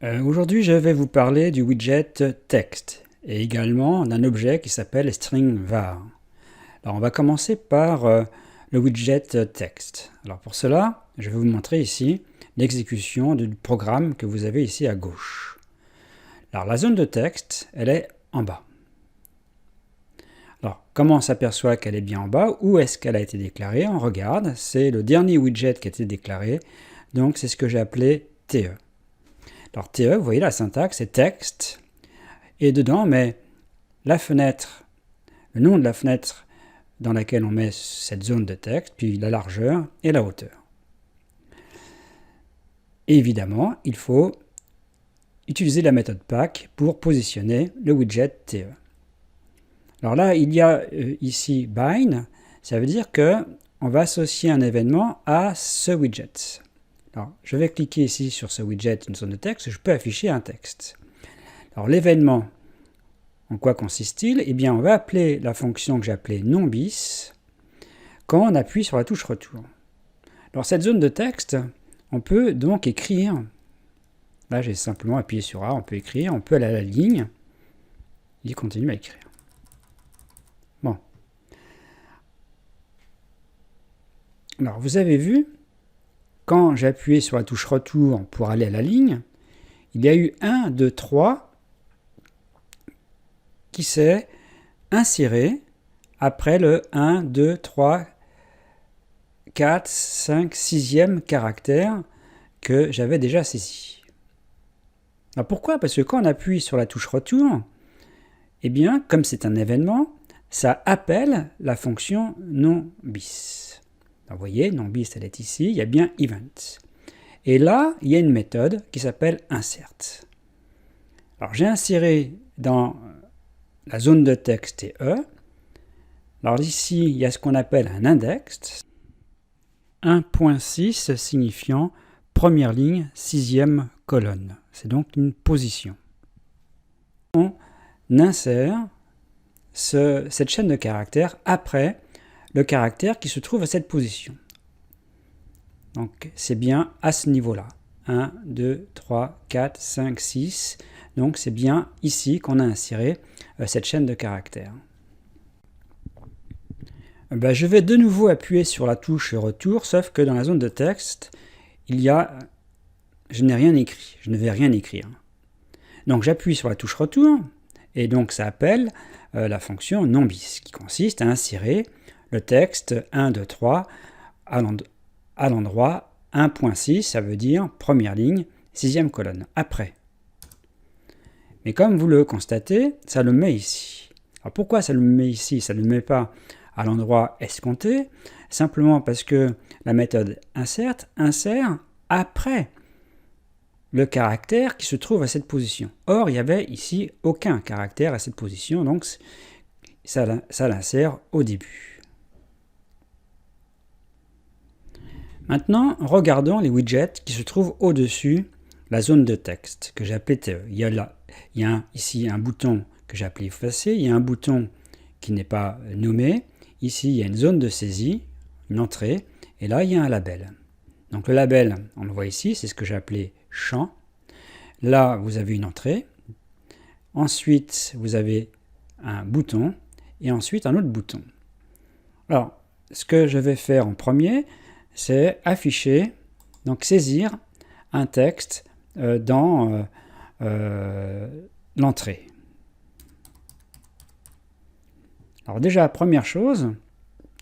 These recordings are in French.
Aujourd'hui, je vais vous parler du widget text et également d'un objet qui s'appelle string_var. Alors, on va commencer par le widget text. Alors, pour cela, je vais vous montrer ici l'exécution du programme que vous avez ici à gauche. Alors, la zone de texte, elle est en bas. Alors, comment on s'aperçoit qu'elle est bien en bas? Où est-ce qu'elle a été déclarée? On regarde, c'est le dernier widget qui a été déclaré, donc c'est ce que j'ai appelé TE. Alors TE, vous voyez la syntaxe, c'est texte, et dedans on met la fenêtre, le nom de la fenêtre dans laquelle on met cette zone de texte, puis la largeur et la hauteur. Et évidemment, il faut utiliser la méthode pack pour positionner le widget TE. Alors là, il y a ici bind, ça veut dire qu'on va associer un événement à ce widget. Alors, je vais cliquer ici sur ce widget, une zone de texte, je peux afficher un texte. Alors l'événement, en quoi consiste-t-il? Eh bien, on va appeler la fonction que j'ai appelée non-bis quand on appuie sur la touche retour. Alors cette zone de texte, on peut donc écrire, là j'ai simplement appuyé sur A, on peut écrire, on peut aller à la ligne, il continue à écrire. Bon. Alors vous avez vu, quand j'ai appuyé sur la touche retour pour aller à la ligne, il y a eu 1, 2, 3 qui s'est inséré après le 1, 2, 3, 4, 5, 6e caractère que j'avais déjà saisi. Alors pourquoi? Parce que quand on appuie sur la touche retour, eh bien, comme c'est un événement, ça appelle la fonction non-bis. Vous voyez, non-bis, elle est ici, il y a bien event. Et là, il y a une méthode qui s'appelle insert. Alors, j'ai inséré dans la zone de texte TE. Alors ici, il y a ce qu'on appelle un index. 1.6 signifiant première ligne, 6e colonne. C'est donc une position. On insère cette chaîne de caractères après le caractère qui se trouve à cette position. Donc c'est bien à ce niveau-là. 1, 2, 3, 4, 5, 6. Donc c'est bien ici qu'on a inséré cette chaîne de caractères. Je vais de nouveau appuyer sur la touche retour, sauf que dans la zone de texte, je n'ai rien écrit, je ne vais rien écrire. Donc j'appuie sur la touche retour, et donc ça appelle la fonction non-bis, qui consiste à insérer le texte 1, 2, 3 à l'endroit 1.6, ça veut dire première ligne, 6e colonne, après. Mais comme vous le constatez, ça le met ici. Alors pourquoi ça le met ici? Ça ne le met pas à l'endroit escompté, simplement parce que la méthode insert insère après le caractère qui se trouve à cette position. Or, il n'y avait ici aucun caractère à cette position, donc ça l'insère au début. Maintenant, regardons les widgets qui se trouvent au-dessus la zone de texte que j'ai appelée TE. Il y a ici un bouton que j'ai appelé effacer, il y a un bouton qui n'est pas nommé. Ici, il y a une zone de saisie, une entrée, et là, il y a un label. Donc le label, on le voit ici, c'est ce que j'ai appelé champ. Là, vous avez une entrée. Ensuite, vous avez un bouton, et ensuite un autre bouton. Alors, ce que je vais faire en premier, c'est afficher, donc saisir un texte dans l'entrée. Alors déjà, première chose,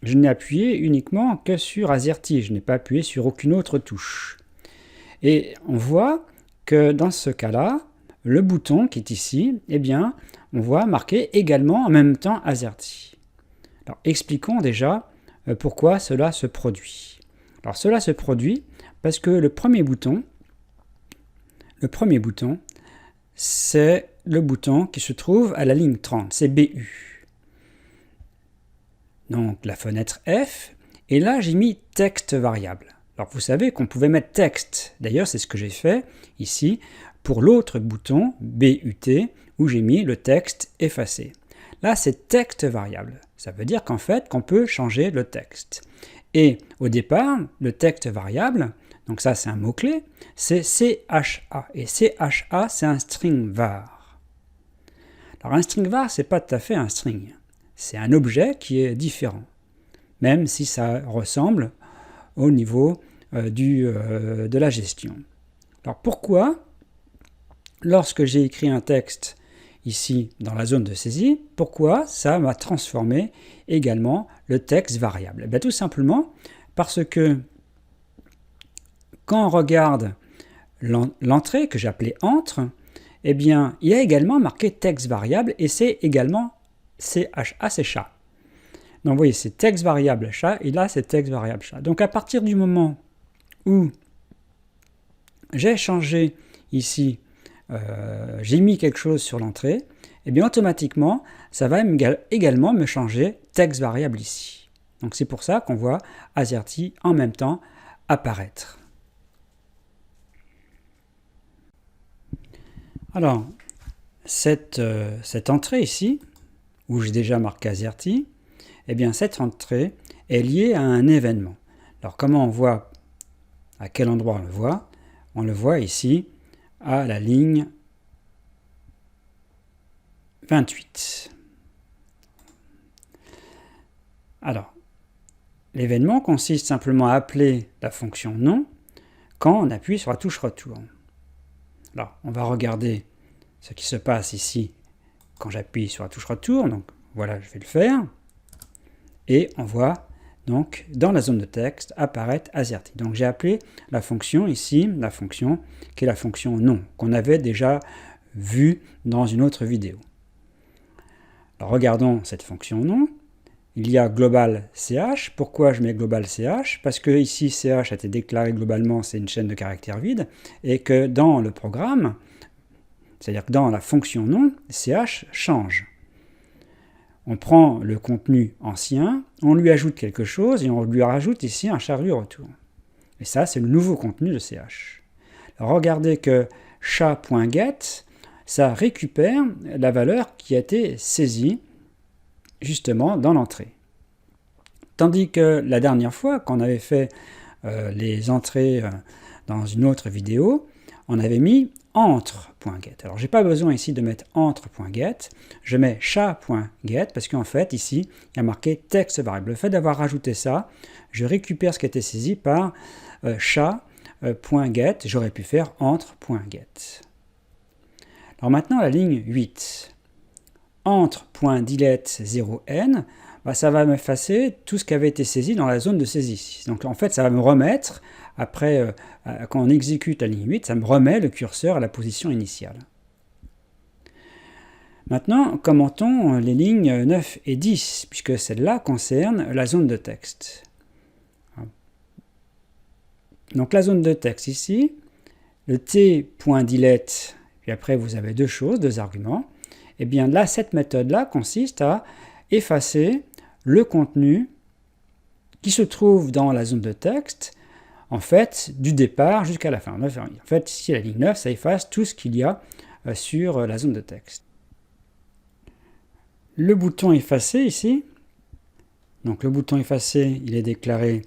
je n'ai appuyé uniquement que sur AZERTY, je n'ai pas appuyé sur aucune autre touche. Et on voit que dans ce cas-là, le bouton qui est ici, eh bien, on voit marqué également en même temps AZERTY. Alors expliquons déjà pourquoi cela se produit. Alors cela se produit parce que le premier bouton, c'est le bouton qui se trouve à la ligne 30, c'est BU. Donc la fenêtre F, et là j'ai mis texte variable. Alors vous savez qu'on pouvait mettre texte, d'ailleurs c'est ce que j'ai fait ici pour l'autre bouton BUT où j'ai mis le texte effacé. Là c'est texte variable, ça veut dire qu'en fait qu'on peut changer le texte. Et au départ, le texte variable, donc ça c'est un mot-clé, c'est CHA. Et CHA, c'est un string var. Alors un string var, c'est pas tout à fait un string. C'est un objet qui est différent, même si ça ressemble au niveau de la gestion. Alors pourquoi, lorsque j'ai écrit un texte ici dans la zone de saisie, pourquoi ça m'a transformé également le texte variable? Bien, tout simplement parce que quand on regarde l'entrée que j'appelais entre, eh bien, il y a également marqué texte variable et c'est également CHA, c'est chat. Donc vous voyez, c'est texte variable chat et là c'est texte variable chat. Donc à partir du moment où j'ai changé ici, j'ai mis quelque chose sur l'entrée, et bien automatiquement ça va également me changer texte variable ici. Donc c'est pour ça qu'on voit AZERTY en même temps apparaître. Alors, cette entrée ici, où j'ai déjà marqué AZERTY, eh bien cette entrée est liée à un événement. Alors comment on voit, à quel endroit on le voit? On le voit ici à la ligne 28. Alors, l'événement consiste simplement à appeler la fonction non quand on appuie sur la touche retour. Alors, on va regarder ce qui se passe ici quand j'appuie sur la touche retour. Donc, voilà, je vais le faire. Et on voit donc dans la zone de texte apparaître AZERTY. Donc, j'ai appelé la fonction ici, la fonction qui est la fonction non, qu'on avait déjà vue dans une autre vidéo. Alors, regardons cette fonction non. Il y a global ch. Pourquoi je mets global ch? Parce que ici ch a été déclaré globalement, c'est une chaîne de caractères vide, et que dans le programme, c'est-à-dire que dans la fonction non, ch change. On prend le contenu ancien, on lui ajoute quelque chose, et on lui rajoute ici un char du retour. Et ça, c'est le nouveau contenu de ch. Alors, regardez que chat.get, ça récupère la valeur qui a été saisie justement dans l'entrée. Tandis que la dernière fois qu'on avait fait les entrées dans une autre vidéo, on avait mis entre.get. Alors j'ai pas besoin ici de mettre entre.get, je mets chat.get parce qu'en fait ici il y a marqué texte variable. Le fait d'avoir rajouté ça, je récupère ce qui a été saisi par chat.get, j'aurais pu faire entre.get. Alors maintenant la ligne 8. Entre.delete 0n, ça va m'effacer tout ce qui avait été saisi dans la zone de saisie. Donc en fait, ça va me remettre, après, quand on exécute la ligne 8, ça me remet le curseur à la position initiale. Maintenant, commentons les lignes 9 et 10, puisque celle-là concerne la zone de texte. Donc la zone de texte ici, le t.delete, puis après vous avez deux choses, deux arguments. Et bien là, cette méthode-là consiste à effacer le contenu qui se trouve dans la zone de texte, en fait, du départ jusqu'à la fin. En fait, ici, la ligne 9, ça efface tout ce qu'il y a sur la zone de texte. Le bouton effacer ici, donc le bouton effacer, il est déclaré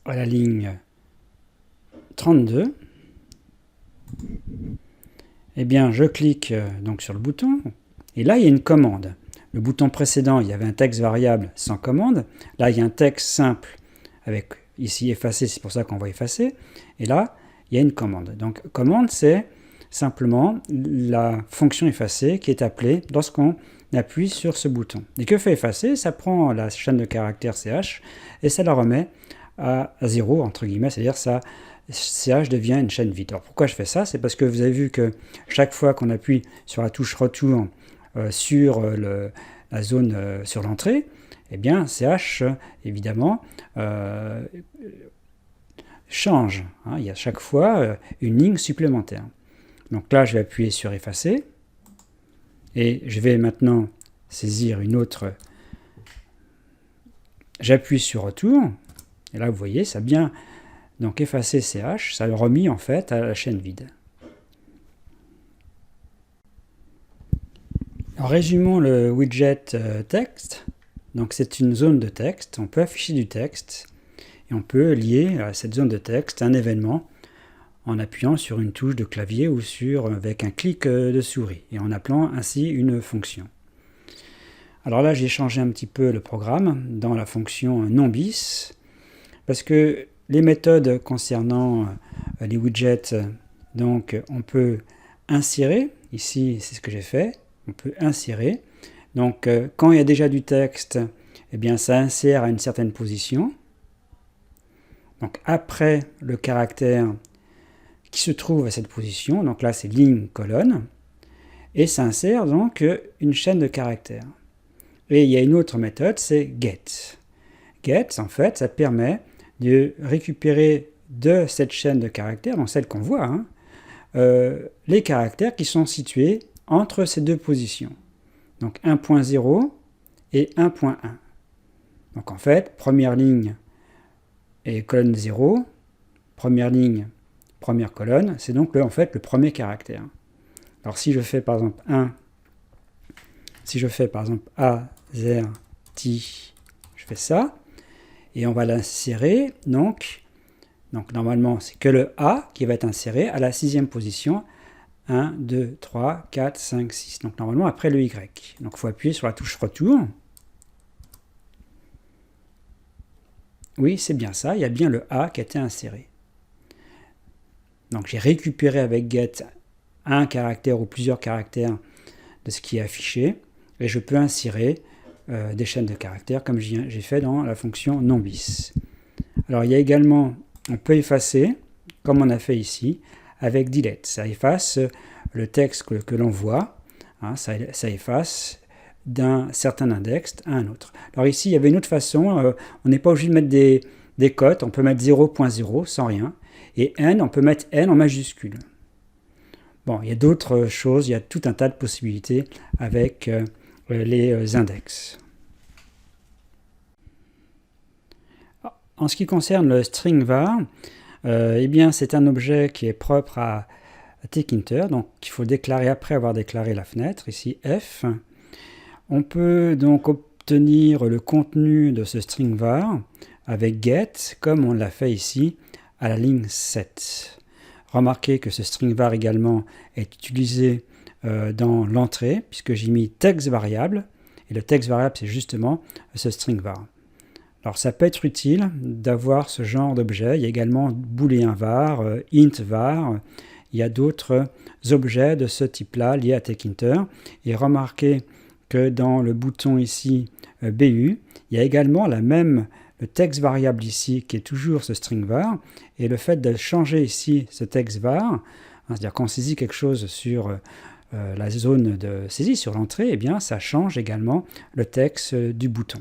à la ligne 32. Eh bien, je clique donc sur le bouton, et là, il y a une commande. Le bouton précédent, il y avait un texte variable sans commande. Là, il y a un texte simple avec ici effacer, c'est pour ça qu'on va effacer. Et là, il y a une commande. Donc, commande, c'est simplement la fonction effacer qui est appelée lorsqu'on appuie sur ce bouton. Et que fait effacer? Ça prend la chaîne de caractères ch et ça la remet à 0, entre guillemets, c'est-à-dire ça. ch devient une chaîne vide. Alors pourquoi je fais ça? C'est parce que vous avez vu que chaque fois qu'on appuie sur la touche retour sur la zone sur l'entrée, eh bien ch évidemment change. Il y a chaque fois une ligne supplémentaire. Donc là je vais appuyer sur effacer et je vais maintenant saisir une autre. J'appuie sur retour et là vous voyez ça a bien donc effacer ch, ça le remis en fait à la chaîne vide. Alors, résumons le widget texte. Donc c'est une zone de texte, on peut afficher du texte et on peut lier à cette zone de texte un événement en appuyant sur une touche de clavier ou avec un clic de souris et en appelant ainsi une fonction. Alors là j'ai changé un petit peu le programme dans la fonction non-bis parce que les méthodes concernant les widgets, donc on peut insérer, ici c'est ce que j'ai fait, on peut insérer. Donc quand il y a déjà du texte, eh bien ça insère à une certaine position. Donc après le caractère qui se trouve à cette position, donc là c'est ligne, colonne, et ça insère donc une chaîne de caractères. Et il y a une autre méthode, c'est get. Get, en fait, ça permet de récupérer de cette chaîne de caractères, donc celle qu'on voit, les caractères qui sont situés entre ces deux positions. Donc 1.0 et 1.1. Donc en fait, première ligne et colonne 0, première ligne, première colonne, c'est donc en fait le premier caractère. Alors si je fais par exemple A, 0, T, je fais ça, et on va l'insérer, donc normalement c'est que le A qui va être inséré à la 6e position, 1, 2, 3, 4, 5, 6. Donc normalement après le Y. Donc il faut appuyer sur la touche retour. Oui, c'est bien ça, il y a bien le A qui a été inséré. Donc j'ai récupéré avec get un caractère ou plusieurs caractères de ce qui est affiché et je peux insérer des chaînes de caractères comme j'ai fait dans la fonction non-bis. Alors il y a également, on peut effacer, comme on a fait ici, avec delete. Ça efface le texte que l'on voit, ça efface d'un certain index à un autre. Alors ici, il y avait une autre façon, on n'est pas obligé de mettre des cotes, on peut mettre 0.0 sans rien, et n, on peut mettre n en majuscule. Bon, il y a d'autres choses, il y a tout un tas de possibilités avec les index. En ce qui concerne le string var, eh bien c'est un objet qui est propre à Tkinter, donc il faut déclarer après avoir déclaré la fenêtre, ici f. On peut donc obtenir le contenu de ce string var avec get, comme on l'a fait ici à la ligne 7. Remarquez que ce string var également est utilisé dans l'entrée, puisque j'ai mis text variable, et le text variable c'est justement ce string var. Alors ça peut être utile d'avoir ce genre d'objet. Il y a également booléen var, int var, il y a d'autres objets de ce type-là liés à Tkinter. Et remarquez que dans le bouton ici BU, il y a également le texte variable ici qui est toujours ce string var. Et le fait de changer ici ce texte var, c'est-à-dire qu'on saisit quelque chose sur la zone de saisie, sur l'entrée, eh bien ça change également le texte du bouton.